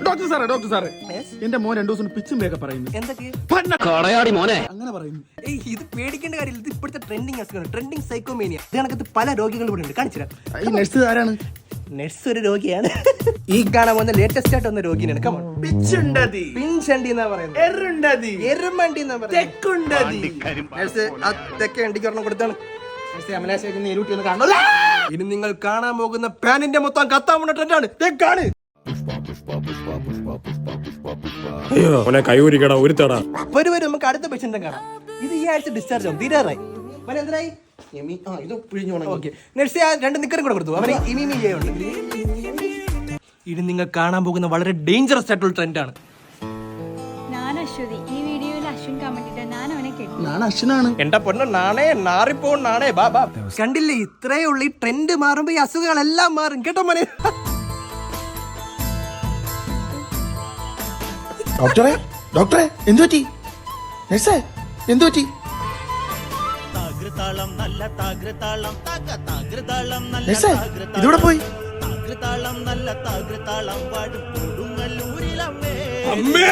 Doctor സാറേ എന്റെ മോൻ 2 ദിവസം പിച്ചും വേഗം പറയുന്നു. എന്തൊക്കെ മോനെ അങ്ങനെ പറയുന്നു. ഇത് പേടിക്കേണ്ട കാര്യമില്ല. ഇത് ഇപ്പോഴത്തെ ട്രെൻഡിങ് അസുഖമാണ്, ട്രെൻഡിങ് സൈക്കോമേനിയ. ഇതിനകത്ത് പല രോഗികൾ ഇവിടെ ഉണ്ട്. കാണിച്ചു തരാം. ഈ നഴ്സ് ആരാണ്? നഴ്സ് ഒരു രോഗിയാണ്. ഈ കാണാൻ വന്ന ലേറ്റസ്റ്റ് ആയിട്ട് വന്ന രോഗിയാണ്. പിച്ചുണ്ടതി പിൻചണ്ടി എന്നാ പറയുന്നത്, എറുണ്ടതി എരുമണ്ടി എന്നാ പറയുന്നത്, തെക്കുണ്ടതി. നഴ്സ് ആ തെക്കേ അണ്ടിക്ക് ഒരെണ്ണം കൊടുത്താണ്. ഇനി നിങ്ങൾ കാണാൻ പോകുന്ന പാനിന്റെ മൊത്തം കത്താൻ പോണ ട്രെൻഡാണ്. തെക്കാണ് കൈയൂരിക്കടാ ഒരുത്തടാ. വരും നമുക്ക് അടുത്ത പേഷ്യന്റും കാണാം. ഇത് ഈ ആഴ്ച ഡിസ്ചാർജ് ആവും. തീരാറായി. എന്തരായി? ഇത് പിഴിഞ്ഞോണം. ഓക്കെ നഴ്സ് ആ 2 നിക്കറും കൂടെ കൊടുത്തു. അവന് ഇനിയുണ്ട്. ഇനി നിങ്ങൾ കാണാൻ പോകുന്ന വളരെ ഡേഞ്ചറസ് ആയിട്ടുള്ള ട്രെൻഡാണ്. ഈ വീഡിയോയിൽ അശ്വിൻ കമന്റ് ഇട്ടാ ഞാൻ അവനെ കേട്ടു. ഞാൻ അശ്വിനാണ്. എന്റെ പൊണ്ണ നാണേ നാറിപ്പോ നാണേ ബാബാ. കണ്ടില്ലേ, ഇത്രയേ ഉള്ളൂ. ഈ ട്രെൻഡ് മാറുമ്പോ ഈ അസുഖങ്ങളെല്ലാം മാറും. കേട്ടോ മോനെ. ഡോക്ടറെ എന്തു പറ്റി? നഴ്സേ എന്തു പറ്റി? നഴ്സേ ഇതൂടെ പോയി. അമ്മേ